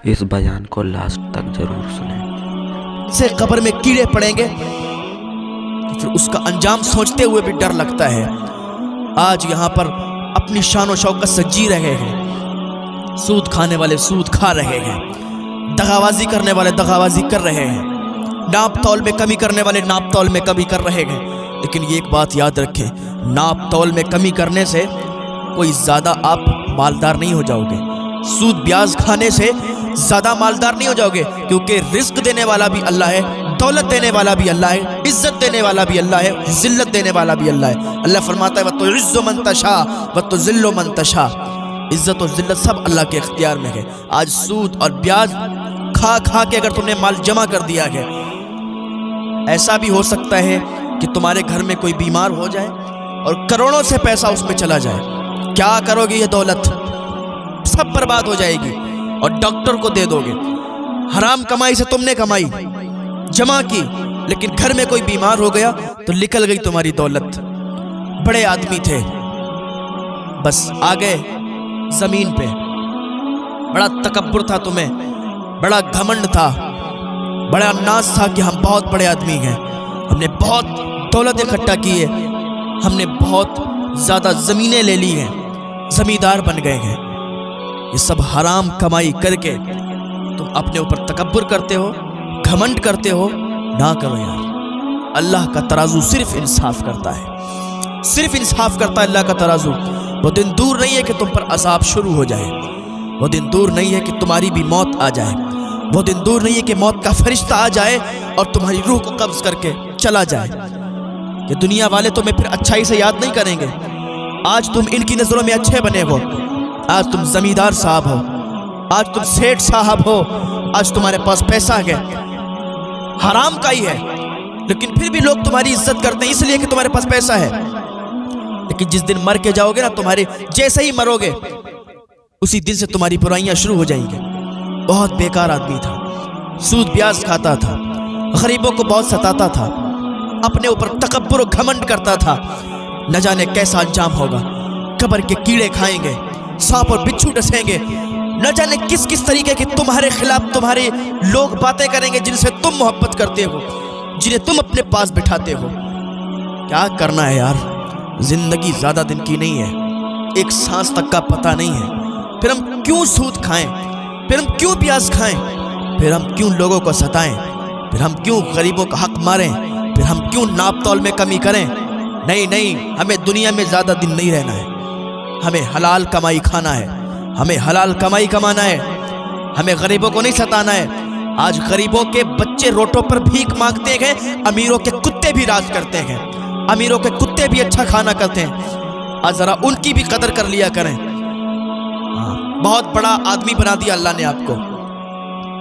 इस बयान को लास्ट तक जरूर सुनें। से कब्र में कीड़े पड़ेंगे तो फिर उसका अंजाम सोचते हुए भी डर लगता है। आज यहाँ पर अपनी शान और शौकत से जी रहे हैं, सूद खाने वाले सूद खा रहे हैं, दगाबाजी करने वाले दगाबाजी कर रहे हैं, नाप तौल में कमी करने वाले नाप तौल में कमी कर रहे हैं। लेकिन ये एक बात याद रखें, नाप तौल में कमी करने से कोई ज़्यादा आप मालदार नहीं हो जाओगे, सूद ब्याज खाने से ज़्यादा मालदार नहीं हो जाओगे, क्योंकि रिस्क देने वाला भी अल्लाह है, दौलत देने वाला भी अल्लाह है, इज्जत देने वाला भी अल्लाह है, जिल्लत देने वाला भी अल्लाह है। अल्लाह फरमाता है वतुइज़्ज़ु मन तशा वतुज़िल्लु मन तशा, इज्जत और जिल्लत सब अल्लाह के इख्तियार में है। आज सूद और ब्याज खा खा के अगर तुमने माल जमा कर दिया है, ऐसा भी हो सकता है कि तुम्हारे घर में कोई बीमार हो जाए और करोड़ों से पैसा उसमें चला जाए। क्या करोगे? ये दौलत सब बर्बाद हो जाएगी और डॉक्टर को दे दोगे। हराम कमाई से तुमने कमाई जमा की, लेकिन घर में कोई बीमार हो गया तो निकल गई तुम्हारी दौलत। बड़े आदमी थे, बस आ गए जमीन पे, बड़ा तकब्बुर था तुम्हें, बड़ा घमंड था, बड़ा नाज था कि हम बहुत बड़े आदमी हैं, हमने बहुत दौलत इकट्ठा की है, हमने बहुत ज़्यादा ज़मीनें ले ली हैं, ज़मींदार बन गए हैं। ये सब हराम कमाई करके तुम अपने ऊपर तकब्बुर करते हो, घमंड करते हो। ना करो यार, अल्लाह का तराजू सिर्फ इंसाफ करता है, सिर्फ इंसाफ करता है अल्लाह का तराजू। वो दिन दूर नहीं है कि तुम पर अज़ाब शुरू हो जाए, वो दिन दूर नहीं है कि तुम्हारी भी मौत आ जाए, वो दिन दूर नहीं है कि मौत का फरिश्ता आ जाए और तुम्हारी रूह को कब्ज करके चला जाए। ये दुनिया वाले तुम्हें फिर अच्छाई से याद नहीं करेंगे। आज तुम इनकी नज़रों में अच्छे बने हो, आज तुम जमींदार साहब हो, आज तुम सेठ साहब हो, आज तुम्हारे पास पैसा है, हराम का ही है, लेकिन फिर भी लोग तुम्हारी इज्जत करते हैं इसलिए कि तुम्हारे पास पैसा है। लेकिन जिस दिन मर के जाओगे ना, तुम्हारे जैसे ही मरोगे उसी दिन से तुम्हारी बुराइयां शुरू हो जाएंगी। बहुत बेकार आदमी था, सूद ब्याज खाता था, गरीबों को बहुत सताता था, अपने ऊपर तकब्बुर और घमंड करता था। न जाने कैसा अंजाम होगा, कब्र के कीड़े खाएंगे, सांप और बिच्छू डसेंगे, न जाने किस किस तरीके की तुम्हारे खिलाफ तुम्हारे लोग बातें करेंगे जिनसे तुम मोहब्बत करते हो, जिन्हें तुम अपने पास बिठाते हो। क्या करना है यार, जिंदगी ज़्यादा दिन की नहीं है, एक सांस तक का पता नहीं है। फिर हम क्यों सूद खाएं, फिर हम क्यों ब्याज खाएं, फिर हम क्यों लोगों को सताएं, फिर हम क्यों गरीबों का हक मारें, फिर हम क्यों नाप तौल में कमी करें। नहीं नहीं, हमें दुनिया में ज़्यादा दिन नहीं रहना है, हमें हलाल कमाई खाना है, हमें हलाल कमाई कमाना है, हमें गरीबों को नहीं सताना है। आज गरीबों के बच्चे रोटों पर भीख मांगते हैं, अमीरों के कुत्ते भी राज करते हैं, अमीरों के कुत्ते भी अच्छा खाना करते हैं। आज ज़रा उनकी भी कदर कर लिया करें। बहुत बड़ा आदमी बना दिया अल्लाह ने आपको,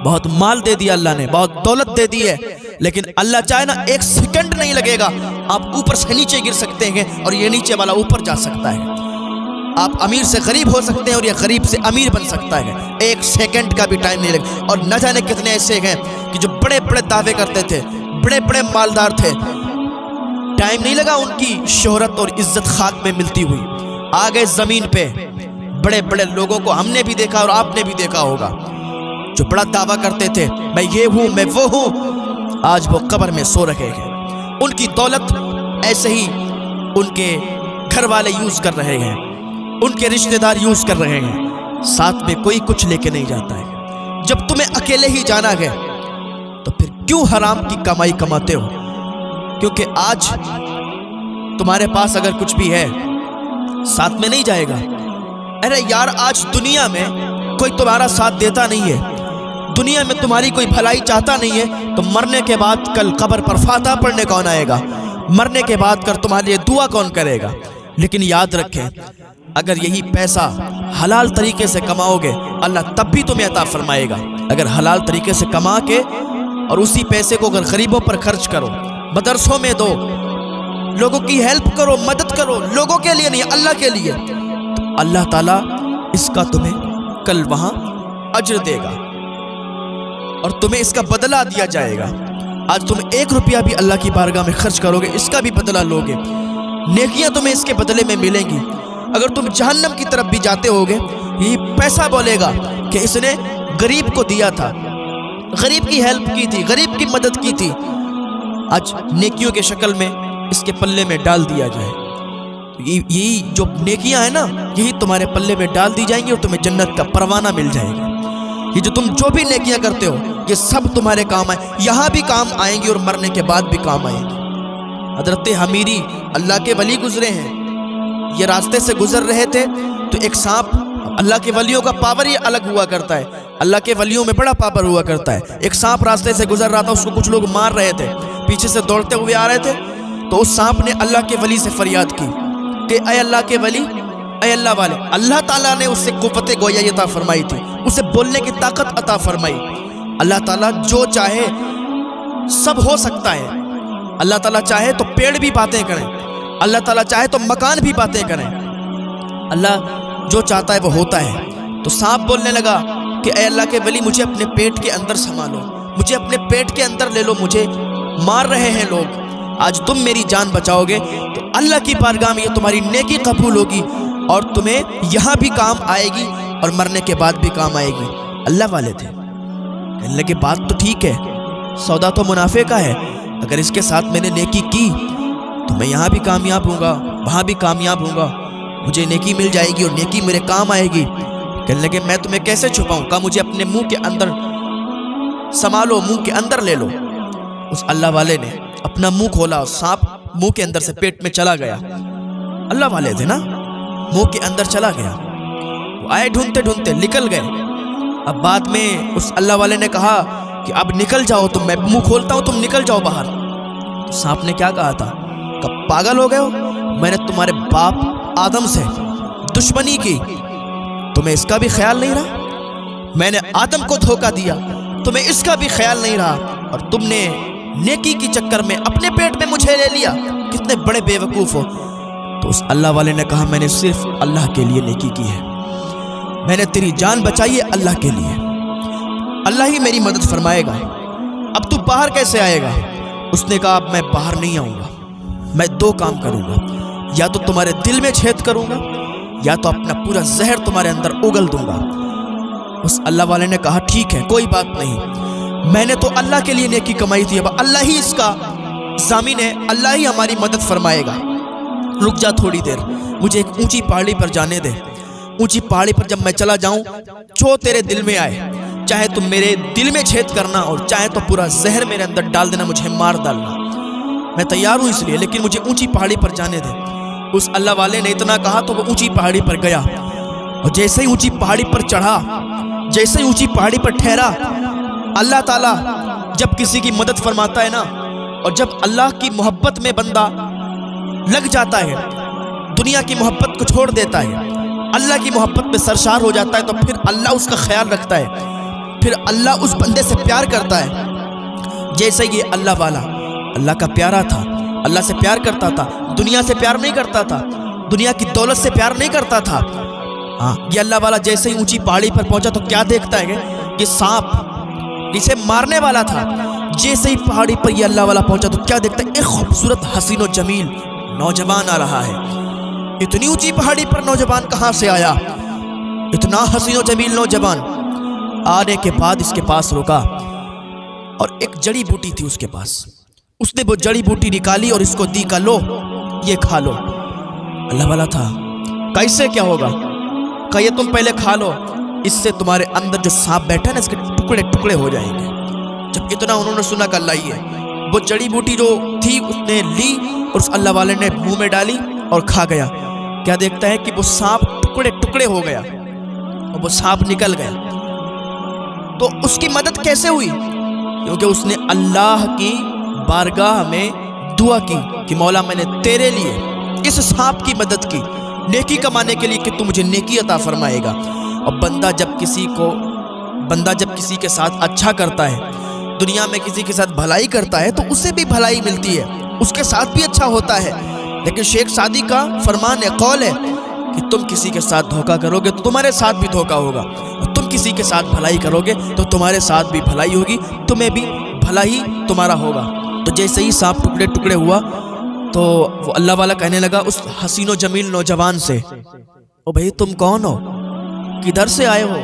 बहुत माल दे दिया अल्लाह ने, बहुत दौलत दे दी है, लेकिन अल्लाह चाहे ना एक सेकंड नहीं लगेगा, आप ऊपर से नीचे गिर सकते हैं और ये नीचे वाला ऊपर जा सकता है। आप अमीर से गरीब हो सकते हैं और ये गरीब से अमीर बन सकता है, एक सेकंड का भी टाइम नहीं लगेगा। और न जाने कितने ऐसे हैं कि जो बड़े बड़े दावे करते थे, बड़े बड़े मालदार थे, टाइम नहीं लगा उनकी शोहरत और इज्जत खाक में मिलती हुई, आ गए जमीन पे। बड़े बड़े लोगों को हमने भी देखा और आपने भी देखा होगा, जो बड़ा दावा करते थे मैं ये हूँ मैं वो हूँ, आज वो कब्र में सो रहे हैं। उनकी दौलत ऐसे ही उनके घर वाले यूज कर रहे हैं, उनके रिश्तेदार यूज कर रहे हैं, साथ में कोई कुछ लेके नहीं जाता है। जब तुम्हें अकेले ही जाना है तो फिर क्यों हराम की कमाई कमाते हो? क्योंकि आज तुम्हारे पास अगर कुछ भी है साथ में नहीं जाएगा। अरे यार, आज दुनिया में कोई तुम्हारा साथ देता नहीं है, दुनिया में तुम्हारी कोई भलाई चाहता नहीं है, तो मरने के बाद कल कब्र पर फातिहा पढ़ने कौन आएगा? मरने के बाद कर तुम्हारे लिए दुआ कौन करेगा? लेकिन याद रखें, अगर यही पैसा हलाल तरीके से कमाओगे, अल्लाह तब भी तुम्हें अता फरमाएगा। अगर हलाल तरीके से कमा के और उसी पैसे को अगर गरीबों पर खर्च करो, मदरसों में दो, लोगों की हेल्प करो, मदद करो, लोगों के लिए नहीं अल्लाह के लिए, तो अल्लाह ताला इसका तुम्हें कल वहां अज्र देगा और तुम्हें इसका बदला दिया जाएगा। आज तुम 1 रुपया भी अल्लाह की बारगाह में खर्च करोगे, इसका भी बदला लोगे, नेकियां तुम्हें इसके बदले में मिलेंगी। अगर तुम जहन्नम की तरफ भी जाते होगे, यही पैसा बोलेगा कि इसने गरीब को दिया था, गरीब की हेल्प की थी, गरीब की मदद की थी, आज नेकियों के शक्ल में इसके पल्ले में डाल दिया जाए। यही जो नेकियां है ना, यही तुम्हारे पल्ले में डाल दी जाएंगी और तुम्हें जन्नत का परवाना मिल जाएगा। ये जो भी नेकियां करते हो, ये सब तुम्हारे काम आए, यहाँ भी काम आएंगी और मरने के बाद भी काम आएंगी। हजरत हमीरी अल्लाह के वली गुजरे हैं, ये रास्ते से गुजर रहे थे तो एक सांप, अल्लाह के वलियों का पावर ही अलग हुआ करता है, अल्लाह के वलियों में बड़ा पावर हुआ करता है। एक सांप रास्ते से गुजर रहा था, उसको कुछ लोग मार रहे थे, पीछे से दौड़ते हुए आ रहे थे, तो उस सांप ने अल्लाह के वली से फरियाद की कि ऐ अल्लाह के वली, ऐ अल्लाह वाले। अल्लाह ताला ने उससे कुव्वत गोयाई अता फरमाई थी, उसे बोलने की ताकत अता फरमाई। अल्लाह ताला जो चाहे सब हो सकता है। अल्लाह ताला चाहे तो पेड़ भी बातें करें, अल्लाह ताला चाहे तो मकान भी बातें करें, अल्लाह जो चाहता है वो होता है। तो सांप बोलने लगा कि ऐ अल्लाह के वली, मुझे अपने पेट के अंदर संभालो, मुझे अपने पेट के अंदर ले लो, मुझे मार रहे हैं लोग, आज तुम मेरी जान बचाओगे तो अल्लाह की बारगाह में ये तुम्हारी नेकी कबूल होगी और तुम्हें यहाँ भी काम आएगी और मरने के बाद भी काम आएगी। अल्लाह वाले थे, कहने लगे बात तो ठीक है, सौदा तो मुनाफे का है, अगर इसके साथ मैंने नेकी की तो मैं यहाँ भी कामयाब होऊंगा, वहाँ भी कामयाब होऊंगा, मुझे नेकी मिल जाएगी और नेकी मेरे काम आएगी। कहने लगे मैं तुम्हें कैसे छुपाऊं? कहा मुझे अपने मुंह के अंदर संभालो, मुंह के अंदर ले लो। उस अल्लाह वाले ने अपना मुंह खोला और सांप मुंह के अंदर से पेट में चला गया। अल्लाह वाले थे ना, मुंह के अंदर चला गया। वो आए ढूंढते ढूंढते निकल गए। अब बाद में उस अल्लाह वाले ने कहा कि अब निकल जाओ तुम, मैं मुंह खोलता हूं, तुम निकल जाओ बाहर। तो सांप ने क्या कहा था? कब पागल हो गए हो? मैंने तुम्हारे बाप आदम से दुश्मनी की, तुम्हें इसका भी ख्याल नहीं रहा? मैंने आदम को धोखा दिया, तुम्हें इसका भी ख्याल नहीं रहा, और तुमने नेकी के चक्कर में अपने पेट में मुझे ले लिया, कितने बड़े बेवकूफ़ हो। तो उस अल्लाह वाले ने कहा मैंने सिर्फ अल्लाह के लिए नेकी की है, मैंने तेरी जान बचाई है अल्लाह के लिए, अल्लाह ही मेरी मदद फरमाएगा, अब तू बाहर कैसे आएगा? उसने कहा अब मैं बाहर नहीं आऊँगा, मैं दो काम करूँगा, या तो तुम्हारे दिल में छेद करूँगा या तो अपना पूरा जहर तुम्हारे अंदर उगल दूंगा। उस अल्लाह वाले ने कहा ठीक है कोई बात नहीं, मैंने तो अल्लाह के लिए नेकी कमाई थी, अब अल्लाह ही इसका ज़ामिन है, अल्लाह ही हमारी मदद फरमाएगा। रुक जा थोड़ी देर, मुझे एक ऊंची पहाड़ी पर जाने दे, ऊंची पहाड़ी पर जब मैं चला जाऊं, जो तेरे दिल में आए, चाहे तुम मेरे दिल में छेद करना और चाहे तो पूरा जहर मेरे अंदर डाल देना, मुझे मार डालना, मैं तैयार हूँ इसलिए, लेकिन मुझे ऊंची पहाड़ी पर जाने दे। उस अल्लाह वाले ने इतना कहा तो वो ऊंची पहाड़ी पर गया, और जैसे ही ऊंची पहाड़ी पर चढ़ा, जैसे ही ऊंची पहाड़ी पर ठहरा, अल्लाह ताला जब किसी की मदद फरमाता है ना, और जब अल्लाह की मोहब्बत में बंदा लग जाता है, दुनिया की मोहब्बत को छोड़ देता है, अल्लाह की मोहब्बत में सरशार हो जाता है, तो फिर अल्लाह उसका ख्याल रखता है, फिर अल्लाह उस बंदे से प्यार करता है। जैसे ये अल्लाह वाला अल्लाह का प्यारा था, अल्लाह से प्यार करता था, दुनिया से प्यार नहीं करता था, दुनिया की दौलत से प्यार नहीं करता था। हाँ, ये अल्लाह वाला जैसे ही ऊंची पहाड़ी पर पहुंचा तो क्या देखता है कि सांप जिसे मारने वाला था, जैसे ही पहाड़ी पर ये अल्लाह वाला पहुंचा तो क्या देखता है, एक खूबसूरत हसीन और जमील नौजवान आ रहा है। इतनी ऊंची पहाड़ी पर नौजवान कहाँ से आया? इतना हसीन और जमील नौजवान आने के बाद इसके पास रुका और एक जड़ी बूटी थी उसके पास, उसने वो जड़ी बूटी निकाली और इसको दी, का लो ये खा लो। अल्लाह वाला था, कैसे क्या होगा? कहा ये तुम पहले खा लो, इससे तुम्हारे अंदर जो सांप बैठा है ना, इसके टुकड़े टुकड़े हो जाएंगे। जब इतना उन्होंने सुना कि अल्लाह ही है, वो जड़ी बूटी जो थी उसने ली और उस अल्लाह वाले ने मुंह में डाली और खा गया। क्या देखता है कि वो सांप टुकड़े टुकड़े हो गया और वो सांप निकल गया। तो उसकी मदद कैसे हुई? क्योंकि उसने अल्लाह की बारगाह में दुआ की कि मौला मैंने तेरे लिए इस सांप की मदद की, नेकी कमाने के लिए कि तू मुझे नेकी अता फरमाएगा। और बंदा जब किसी के साथ अच्छा करता है, दुनिया में किसी के साथ भलाई करता है, तो उसे भी भलाई मिलती है, उसके साथ भी अच्छा होता है। लेकिन शेख सादी का फरमान है, कौल है कि तुम किसी के साथ धोखा करोगे तो तुम्हारे साथ भी धोखा होगा, और तुम किसी के साथ भलाई करोगे तो तुम्हारे साथ भी भलाई होगी, तुम्हें भी भला ही तुम्हारा होगा। तो जैसे ही सांप टुकड़े टुकड़े हुआ तो वो अल्लाह वाला कहने लगा उस हसीन व जमील नौजवान से, ओ भाई तुम कौन हो, किधर से आए हो,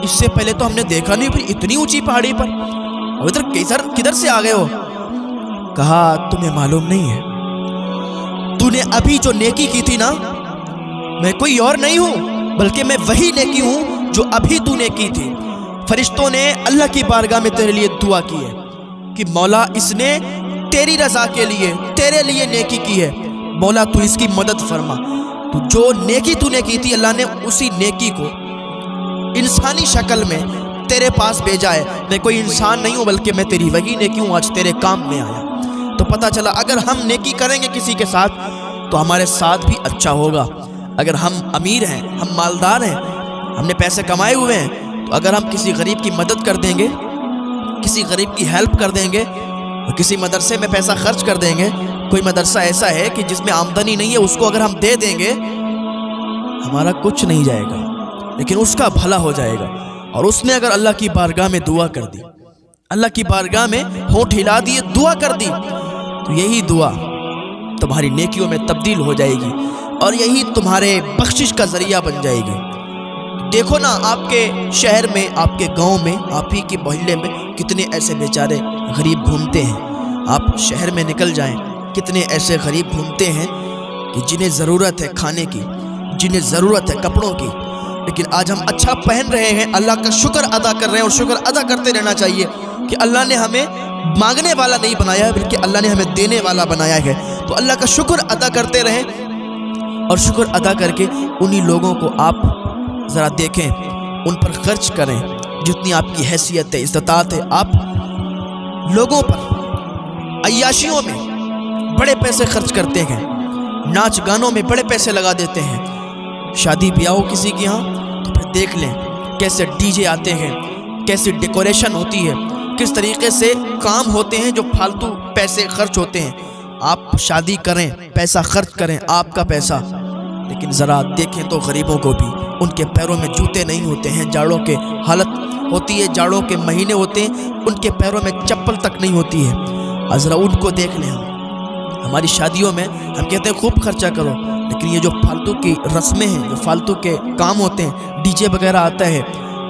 اس سے پہلے تو ہم نے دیکھا نہیں پھر اتنی اونچی پہاڑی پر، اور ادھر کدھر سے آ گئے ہو؟ کہا تمہیں معلوم نہیں ہے، تو نے ابھی جو نیکی کی تھی نا، میں کوئی اور نہیں ہوں بلکہ میں وہی نیکی ہوں جو ابھی تو نے کی تھی۔ فرشتوں نے اللہ کی بارگاہ میں تیرے لیے دعا کی ہے کہ مولا اس نے تیری رضا کے لیے تیرے لیے نیکی کی ہے، مولا تو اس کی مدد فرما۔ تو جو نیکی تو نے کی تھی اللہ نے اسی نیکی کو انسانی شکل میں تیرے پاس بھیجا ہے۔ میں کوئی انسان نہیں ہوں بلکہ میں تیری وہی نیکی ہوں، آج تیرے کام میں آیا۔ تو پتہ چلا اگر ہم نیکی کریں گے کسی کے ساتھ تو ہمارے ساتھ بھی اچھا ہوگا۔ اگر ہم امیر ہیں، ہم مالدار ہیں، ہم نے پیسے کمائے ہوئے ہیں، تو اگر ہم کسی غریب کی مدد کر دیں گے، کسی غریب کی ہیلپ کر دیں گے، اور کسی مدرسے میں پیسہ خرچ کر دیں گے، کوئی مدرسہ ایسا ہے کہ جس میں آمدنی نہیں ہے، اس کو اگر ہم دے دیں گے، ہمارا کچھ نہیں جائے گا لیکن اس کا بھلا ہو جائے گا۔ اور اس نے اگر اللہ کی بارگاہ میں دعا کر دی، اللہ کی بارگاہ میں ہونٹ ہلا دیے، دعا کر دی، تو یہی دعا تمہاری نیکیوں میں تبدیل ہو جائے گی اور یہی تمہارے بخشش کا ذریعہ بن جائے گی۔ دیکھو نا آپ کے شہر میں، آپ کے گاؤں میں، آپ ہی کے محلے میں کتنے ایسے بیچارے غریب گھومتے ہیں۔ آپ شہر میں نکل جائیں، کتنے ایسے غریب گھومتے ہیں کہ جنہیں ضرورت ہے کھانے کی، جنہیں ضرورت ہے کپڑوں کی، لیکن آج ہم اچھا پہن رہے ہیں، اللہ کا شکر ادا کر رہے ہیں، اور شکر ادا کرتے رہنا چاہیے کہ اللہ نے ہمیں مانگنے والا نہیں بنایا ہے بلکہ اللہ نے ہمیں دینے والا بنایا ہے۔ تو اللہ کا شکر ادا کرتے رہیں، اور شکر ادا کر کے انہی لوگوں کو آپ ذرا دیکھیں، ان پر خرچ کریں جتنی آپ کی حیثیت ہے، استطاعت ہے۔ آپ لوگوں پر عیاشیوں میں بڑے پیسے خرچ کرتے ہیں، ناچ گانوں میں بڑے پیسے لگا دیتے ہیں، شادی بیاہ ہو کسی کی ہاں تو پھر دیکھ لیں کیسے ڈی جے آتے ہیں، کیسی ڈیکوریشن ہوتی ہے، کس طریقے سے کام ہوتے ہیں جو فالتو پیسے خرچ ہوتے ہیں۔ آپ شادی کریں، پیسہ خرچ کریں، آپ کا پیسہ، لیکن ذرا دیکھیں تو غریبوں کو بھی، ان کے پیروں میں جوتے نہیں ہوتے ہیں، جاڑوں کے حالت ہوتی ہے، جاڑوں کے مہینے ہوتے ہیں، ان کے پیروں میں چپل تک نہیں ہوتی ہے، ذرا ان کو دیکھ لیں۔ ہماری شادیوں میں ہم کہتے ہیں خوب خرچہ کرو، لیکن یہ جو فالتو کی رسمیں ہیں، جو فالتو کے کام ہوتے ہیں، ڈی جے وغیرہ آتا ہے،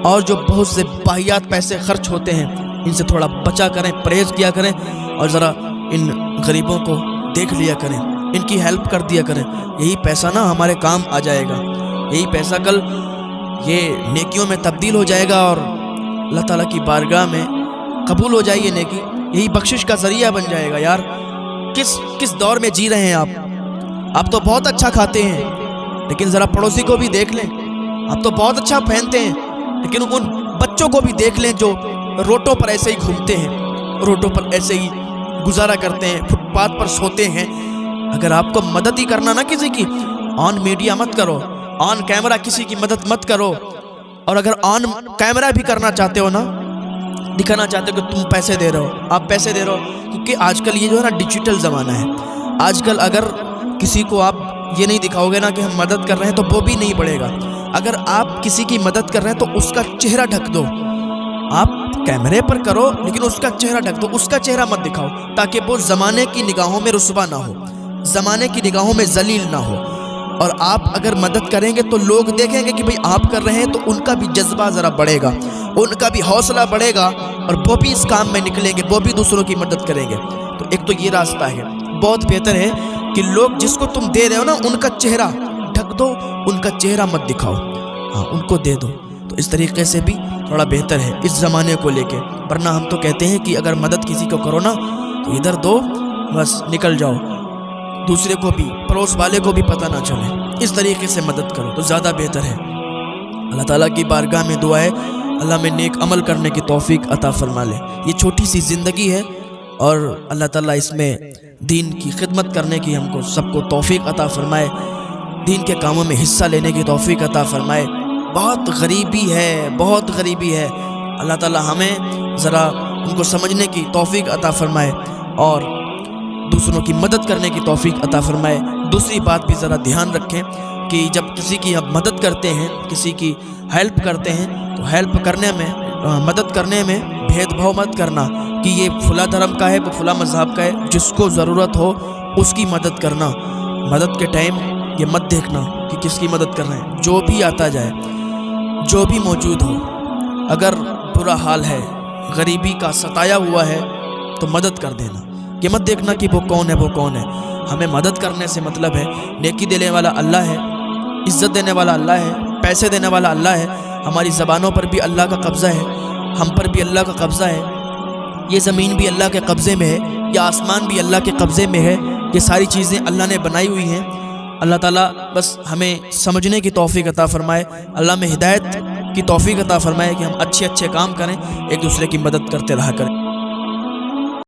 اور جو بہت سے باہیات پیسے خرچ ہوتے ہیں، ان سے تھوڑا بچا کریں، پرہیز کیا کریں، اور ذرا ان غریبوں کو دیکھ لیا کریں، ان کی ہیلپ کر دیا کریں۔ یہی پیسہ نا ہمارے کام آ جائے گا، یہی پیسہ کل یہ نیکیوں میں تبدیل ہو جائے گا، اور اللہ تعالیٰ کی بارگاہ میں قبول ہو جائے گی نیکی، یہی بخشش کا ذریعہ بن جائے گا۔ یار کس دور میں جی رہے ہیں آپ تو بہت اچھا کھاتے ہیں، لیکن ذرا پڑوسی کو بھی دیکھ لیں۔ آپ تو بہت اچھا پہنتے ہیں، لیکن ان بچوں کو بھی دیکھ لیں جو روڈوں پر ایسے ہی گھومتے ہیں، روڈوں پر ایسے ہی گزارا کرتے ہیں، فٹ پاتھ پر سوتے ہیں۔ اگر آپ کو مدد ہی کرنا نا کسی کی، آن میڈیا مت کرو، آن کیمرہ کسی کی مدد مت کرو، اور اگر آن کیمرہ بھی کرنا چاہتے ہو نا، دکھانا چاہتے ہو کہ تم پیسے دے رہے ہو، آپ پیسے دے رہے ہو، کیونکہ آج کل یہ جو ہے نا ڈیجیٹل زمانہ ہے۔ آج کل اگر کسی کو آپ یہ نہیں دکھاؤ گے نا کہ ہم مدد کر رہے ہیں تو وہ بھی نہیں بڑھے گا۔ اگر آپ کسی کی مدد کر رہے ہیں تو اس کا چہرہ ڈھک دو، آپ کیمرے پر کرو لیکن اس کا چہرہ ڈھک دو، اس کا چہرہ مت دکھاؤ، تاکہ وہ زمانے کی نگاہوں میں رسوا نہ ہو، زمانے کی نگاہوں میں ذلیل نہ ہو۔ اور آپ اگر مدد کریں گے تو لوگ دیکھیں گے کہ بھئی آپ کر رہے ہیں، تو ان کا بھی جذبہ ذرا بڑھے گا، ان کا بھی حوصلہ بڑھے گا، اور وہ بھی اس کام میں نکلیں گے، وہ بھی دوسروں کی مدد کریں گے۔ تو ایک تو یہ راستہ ہے، بہت بہتر ہے کہ لوگ جس کو تم دے رہے ہو نا ان کا چہرہ ڈھک دو، ان کا چہرہ مت دکھاؤ، ہاں ان کو دے دو۔ تو اس طریقے سے بھی تھوڑا بہتر ہے اس زمانے کو لے کے، ورنہ ہم تو کہتے ہیں کہ اگر مدد کسی کو کرو نا تو ادھر دو، بس نکل جاؤ، دوسرے کو بھی، پڑوس والے کو بھی پتہ نہ چلے، اس طریقے سے مدد کرو تو زیادہ بہتر ہے۔ اللہ تعالیٰ کی بارگاہ میں دعا ہے اللہ میں نیک عمل کرنے کی توفیق عطا فرما لے۔ یہ چھوٹی سی زندگی ہے، اور اللہ تعالیٰ اس میں دین کی خدمت کرنے کی ہم کو سب کو توفیق عطا فرمائے، دین کے کاموں میں حصہ لینے کی توفیق عطا فرمائے۔ بہت غریبی ہے، بہت غریبی ہے، اللہ تعالیٰ ہمیں ذرا ان کو سمجھنے کی توفیق عطا فرمائے اور دوسروں کی مدد کرنے کی توفیق عطا فرمائے۔ دوسری بات بھی ذرا دھیان رکھیں کہ جب کسی کی ہم مدد کرتے ہیں، کسی کی ہیلپ کرتے ہیں، تو ہیلپ کرنے میں، مدد کرنے میں بھید بھاؤ مت کرنا کہ یہ فلاں دھرم کا ہے، وہ فلاں مذہب کا ہے۔ جس کو ضرورت ہو اس کی مدد کرنا، مدد کے ٹائم یہ مت دیکھنا کہ کس کی مدد کر رہے ہیں، جو بھی آتا جائے، جو بھی موجود ہو، اگر برا حال ہے، غریبی کا ستایا ہوا ہے تو مدد کر دینا. یہ مت دیکھنا کہ وہ کون ہے وہ کون ہے. ہمیں مدد کرنے سے مطلب ہے. نیکی دینے والا اللہ ہے، عزت دینے والا اللہ ہے، پیسے دینے والا اللہ ہے. ہماری زبانوں پر بھی اللہ کا قبضہ ہے، ہم پر بھی اللہ کا قبضہ ہے. یہ زمین بھی اللہ کے قبضے میں ہے، یہ آسمان بھی اللہ کے قبضے میں ہے. یہ ساری چیزیں اللہ نے بنائی ہوئی ہیں. اللہ تعالیٰ بس ہمیں سمجھنے کی توفیق عطا فرمائے. اللہ میں ہدایت کی توفیق عطا فرمائے کہ ہم اچھے کام کریں، ایک دوسرے کی مدد کرتے رہا کریں.